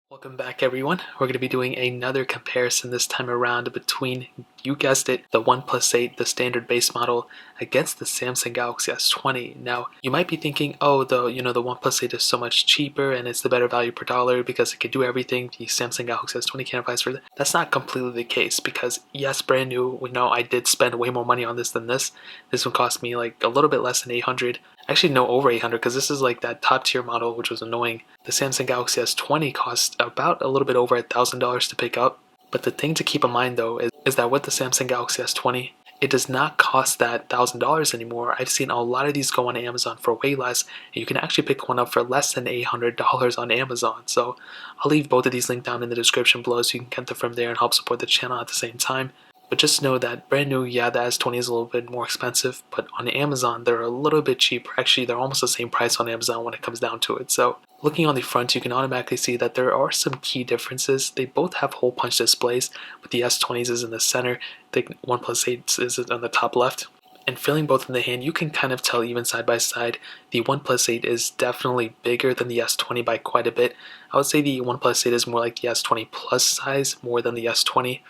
Welcome back everyone. We're going to be doing another comparison this time around between, you guessed it, the OnePlus 8, the standard base model, against the Samsung Galaxy S20. Now, you might be thinking, oh, the OnePlus 8 is so much cheaper and it's the better value per dollar because it can do everything the Samsung Galaxy S20 can't, vice versa. That's not completely the case because, yes, brand new, we know I did spend way more money on this than this. This one cost me like a little bit less than 800. Actually, no, over 800 because this is like that top tier model, which was annoying. The Samsung Galaxy S20 cost about a little bit over $1,000 to pick up. But the thing to keep in mind though is that with the Samsung Galaxy S20, it does not cost that $1,000 anymore. I've seen a lot of these go on Amazon for way less, and you can actually pick one up for less than $800 on Amazon. So I'll leave both of these linked down in the description below so you can get them from there and help support the channel at the same time. But just know that brand new, yeah, the S20 is a little bit more expensive, but on Amazon they're a little bit cheaper. Actually, they're almost the same price on Amazon when it comes down to it. So looking on the front, you can automatically see that there are some key differences. They both have hole punch displays, but the S20s is in the center, the OnePlus 8 is on the top left. And feeling both in the hand, you can kind of tell even side by side, the OnePlus 8 is definitely bigger than the S20 by quite a bit. I would say the OnePlus 8 is more like the S20 Plus size more than the S20.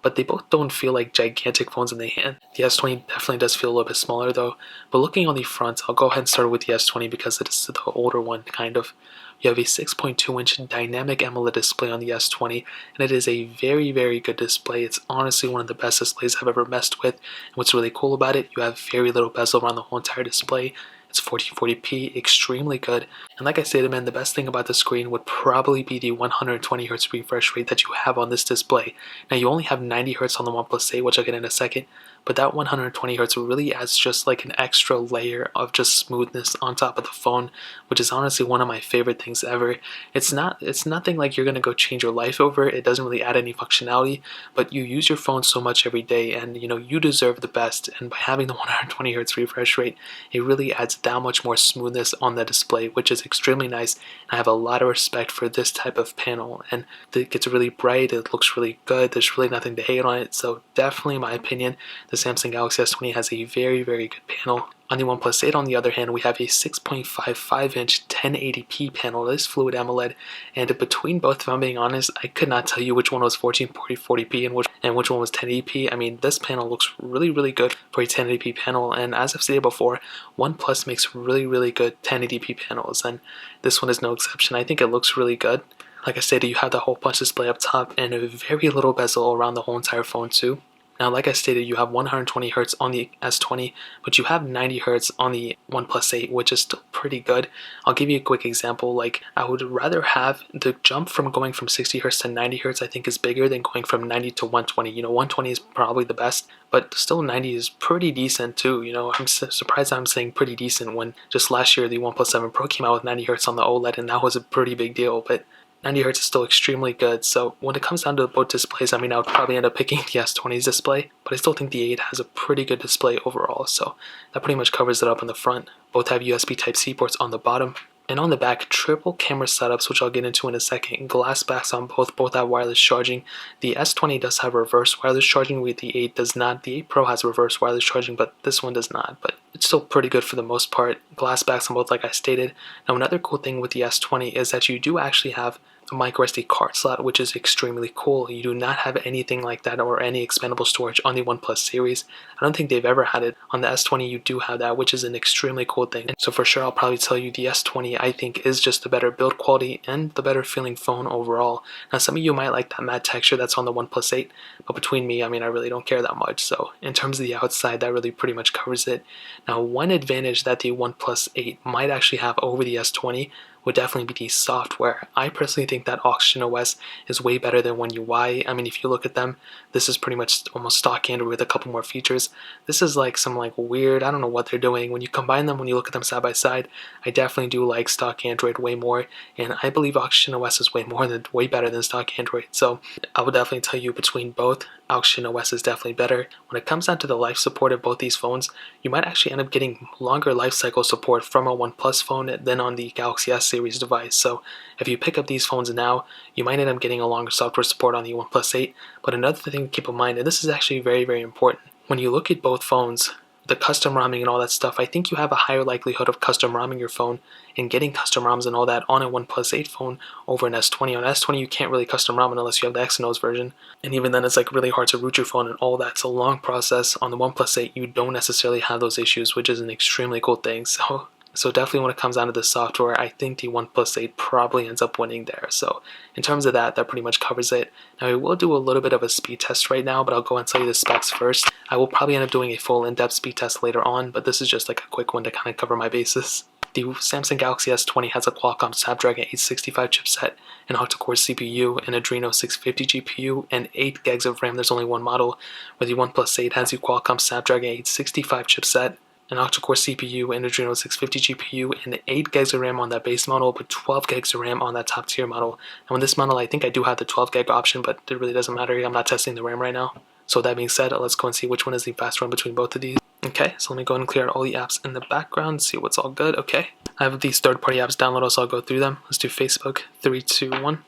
But they both don't feel like gigantic phones in the hand. The S20 definitely does feel a little bit smaller though. But looking on the front, I'll go ahead and start with the S20 because it is the older one, kind of. You have a 6.2-inch dynamic AMOLED display on the S20, and it is a very, very good display. It's honestly one of the best displays I've ever messed with. And what's really cool about it, you have very little bezel around the whole entire display. It's 1440p, extremely good. And like I stated, man, the best thing about the screen would probably be the 120Hz refresh rate that you have on this display. Now, you only have 90Hz on the OnePlus 8, which I'll get in a second, but that 120Hz really adds just like an extra layer of just smoothness on top of the phone, which is honestly one of my favorite things ever. It's nothing like you're gonna go change your life over. It doesn't really add any functionality, but you use your phone so much every day, and you deserve the best. And by having the 120Hz refresh rate, it really adds that much more smoothness on the display, which is extremely nice. I have a lot of respect for this type of panel, and it gets really bright, it looks really good, there's really nothing to hate on it. So definitely, in my opinion, the Samsung Galaxy S20 has a very, very good panel. On the OnePlus 8, on the other hand, we have a 6.55-inch 1080p panel. This Fluid AMOLED, and between both, if I'm being honest, I could not tell you which one was 1440p and which one was 1080p. I mean, this panel looks really, really good for a 1080p panel, and as I've stated before, OnePlus makes really, really good 1080p panels, and this one is no exception. I think it looks really good. Like I stated, you have the hole punch display up top and a very little bezel around the whole entire phone too. Now, like I stated, you have 120Hz on the S20, but you have 90Hz on the OnePlus 8, which is still pretty good. I'll give you a quick example. Like, I would rather have the jump from going from 60Hz to 90Hz, I think, is bigger than going from 90 to 120. 120 is probably the best, but still 90 is pretty decent too. I'm surprised I'm saying pretty decent when just last year the OnePlus 7 Pro came out with 90Hz on the OLED, and that was a pretty big deal. But 90Hz is still extremely good. So when it comes down to both displays, I mean, I would probably end up picking the S20's display, but I still think the 8 has a pretty good display overall. So that pretty much covers it up in the front. Both have USB Type-C ports on the bottom. And on the back, triple camera setups, which I'll get into in a second. Glass backs on both have wireless charging. The S20 does have reverse wireless charging, where the 8 does not. The 8 Pro has reverse wireless charging, but this one does not. But it's still pretty good for the most part. Glass backs on both, like I stated. Now, another cool thing with the S20 is that you do actually have a micro SD card slot, which is extremely cool. You do not have anything like that or any expandable storage on the OnePlus series. I don't think they've ever had it. On the S20, you do have that, which is an extremely cool thing. And so for sure, I'll probably tell you the S20, I think, is just the better build quality and the better feeling phone overall. Now, some of you might like that matte texture that's on the OnePlus 8, but between me, I mean, I really don't care that much. So in terms of the outside, that really pretty much covers it. Now, one advantage that the OnePlus 8 might actually have over the S20 would definitely be the software. I personally think that Oxygen OS is way better than One UI. I mean, if you look at them, this is pretty much almost stock Android with a couple more features. This is like some weird, I don't know what they're doing. When you combine them, when you look at them side by side, I definitely do like stock Android way more, and I believe Oxygen OS is way better than stock Android. So I would definitely tell you between both, Oxygen OS is definitely better. When it comes down to the life support of both these phones, you might actually end up getting longer life cycle support from a OnePlus phone than on the Galaxy S series device. So if you pick up these phones now, you might end up getting a longer software support on the OnePlus 8. But another thing to keep in mind, and this is actually very, very important, when you look at both phones, the custom ROMing and all that stuff, I think you have a higher likelihood of custom ROMing your phone and getting custom ROMs and all that on a OnePlus 8 phone over an S20. On an S20, you can't really custom ROM it unless you have the Exynos version, and even then, it's like really hard to root your phone and all that. It's a long process. On the OnePlus 8, you don't necessarily have those issues, which is an extremely cool thing. So definitely when it comes down to the software, I think the OnePlus 8 probably ends up winning there. So in terms of that, that pretty much covers it. Now we will do a little bit of a speed test right now, but I'll go and tell you the specs first. I will probably end up doing a full in-depth speed test later on, but this is just like a quick one to kind of cover my bases. The Samsung Galaxy S20 has a Qualcomm Snapdragon 865 chipset, an octa-core CPU, an Adreno 650 GPU, and 8 gigs of RAM. There's only one model, where the OnePlus 8 has the Qualcomm Snapdragon 865 chipset, an octa-core CPU, an Adreno 650 GPU, and 8 gigs of RAM on that base model, but 12 gigs of RAM on that top tier model. And on this model, I think I do have the 12 gig option, but it really doesn't matter. I'm not testing the RAM right now. So that being said, let's go and see which one is the faster one between both of these. Okay, so let me go ahead and clear out all the apps in the background, see what's all good. Okay, I have these third-party apps downloaded, so I'll go through them. Let's do Facebook, 3, 2, 1.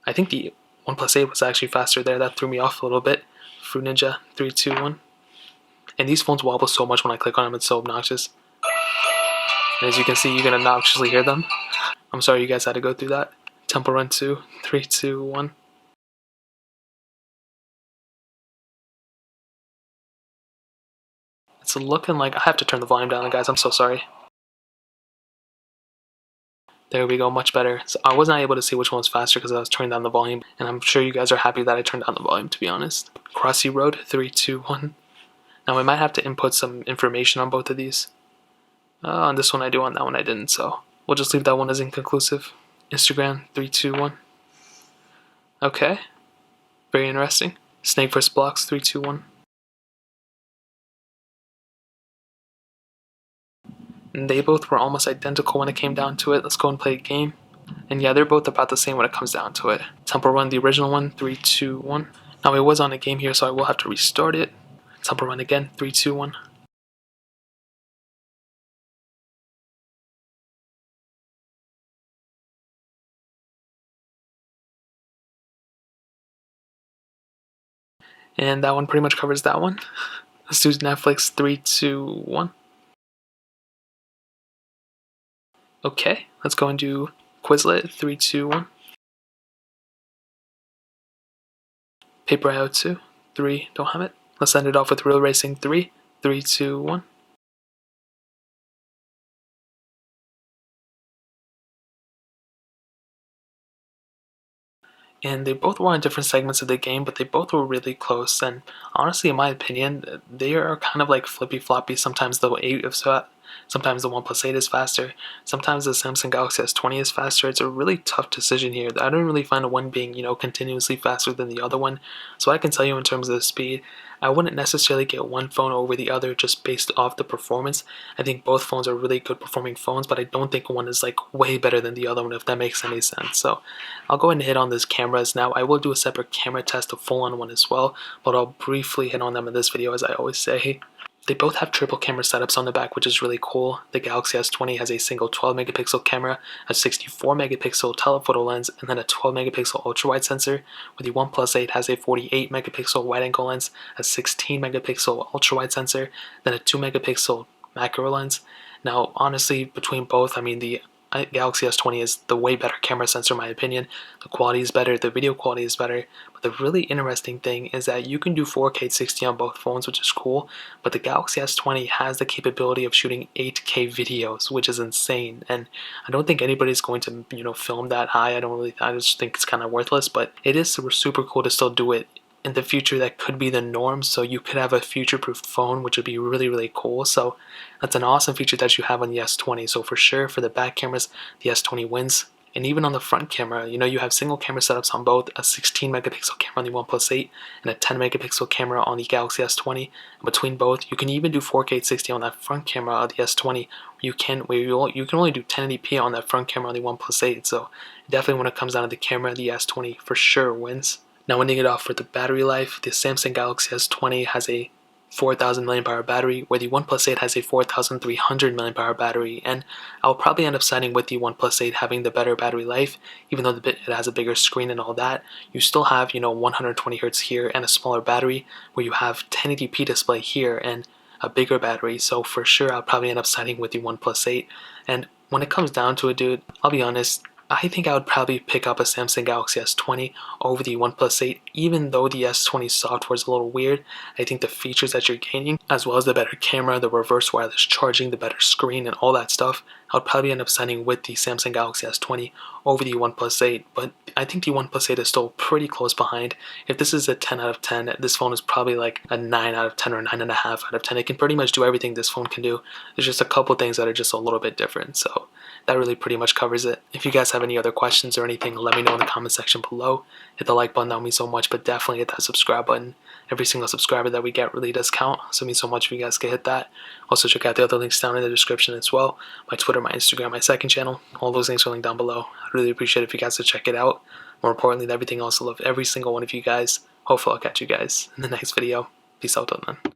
I think the OnePlus 8 was actually faster there. That threw me off a little bit. Fruit Ninja, 3, 2, 1. And these phones wobble so much when I click on them, it's so obnoxious. And as you can see, you can obnoxiously hear them. I'm sorry you guys had to go through that. Temple Run 2, 3, 2, 1. It's looking like I have to turn the volume down, guys. I'm so sorry. There we go, much better. So I was not able to see which one was faster because I was turning down the volume, and I'm sure you guys are happy that I turned down the volume, to be honest. Crossy Road, 3, 2, 1. Now I might have to input some information on both of these. On this one I do, on that one I didn't, so we'll just leave that one as inconclusive. Instagram, 3, 2, 1. Okay, very interesting. Snake vs. Blocks, 3, 2, 1. And they both were almost identical when it came down to it. Let's go and play a game. And yeah, they're both about the same when it comes down to it. Temple Run, the original one, 3, 2, 1. Now it was on a game here, so I will have to restart it. Temple Run again, 3, 2, 1. And that one pretty much covers that one. Let's do Netflix, 3, 2, 1. Okay, let's go and do Quizlet, 3, 2, 1. Paper IO 2, 3, don't have it. Let's end it off with Real Racing 3, 3, 2, 1. And they both were on different segments of the game, but they both were really close. And honestly, in my opinion, they are kind of like flippy floppy. Sometimes the 8 is sometimes the OnePlus 8 is faster. Sometimes the Samsung Galaxy S20 is faster. It's a really tough decision here. I don't really find one being, continuously faster than the other one. So I can tell you in terms of the speed, I wouldn't necessarily get one phone over the other just based off the performance. I think both phones are really good performing phones, but I don't think one is like way better than the other one, if that makes any sense. So I'll go ahead and hit on these cameras now. I will do a separate camera test, a full-on one as well, but I'll briefly hit on them in this video, as I always say. They both have triple camera setups on the back, which is really cool. The Galaxy S20 has a single 12 megapixel camera, a 64 megapixel telephoto lens, and then a 12 megapixel ultra-wide sensor, where the OnePlus 8 has a 48 megapixel wide-angle lens, a 16 megapixel ultra-wide sensor, then a 2 megapixel macro lens. Now, honestly, between both, I mean, the Galaxy S20 is the way better camera sensor in my opinion. The quality is better, the video quality is better, but the really interesting thing is that you can do 4K 60 on both phones, which is cool, but the Galaxy S20 has the capability of shooting 8K videos, which is insane, and I don't think anybody's going to, film that high. I just think it's kind of worthless, but it is super cool to still do it. In the future, that could be the norm, so you could have a future-proof phone, which would be really cool. So that's an awesome feature that you have on the S20. So for sure, for the back cameras, the S20 wins. And even on the front camera, you have single camera setups on both, a 16 megapixel camera on the OnePlus 8 and a 10 megapixel camera on the Galaxy S20. And between both, you can even do 4K 60 on that front camera of the S20. You can only do 1080p on that front camera on the OnePlus 8. So definitely when it comes down to the camera, the S20 for sure wins. Now ending it off with the battery life, the Samsung Galaxy S20 has a 4,000 mAh battery, where the OnePlus 8 has a 4,300 mAh battery, and I'll probably end up siding with the OnePlus 8 having the better battery life, even though it has a bigger screen and all that. You still have, 120 Hz here and a smaller battery, where you have 1080p display here and a bigger battery, so for sure I'll probably end up siding with the OnePlus 8. And when it comes down to it, dude, I'll be honest, I think I would probably pick up a Samsung Galaxy S20 over the OnePlus 8, even though the S20 software is a little weird. I think the features that you're gaining, as well as the better camera, the reverse wireless charging, the better screen, and all that stuff, I would probably end up signing with the Samsung Galaxy S20 over the OnePlus 8. But I think the OnePlus 8 is still pretty close behind. If this is a 10 out of 10, this phone is probably like a 9 out of 10 or 9.5 out of 10. It can pretty much do everything this phone can do. There's just a couple things that are just a little bit different. So that really pretty much covers it. If you guys have any other questions or anything, let me know in the comment section below. Hit the like button, that would mean so much, but definitely hit that subscribe button. Every single subscriber that we get really does count, so it means so much if you guys can hit that. Also, check out the other links down in the description as well. My Twitter, my Instagram, my second channel. All those links are linked down below. I'd really appreciate it if you guys would check it out. More importantly than everything else, I love every single one of you guys. Hopefully I'll catch you guys in the next video. Peace out till then.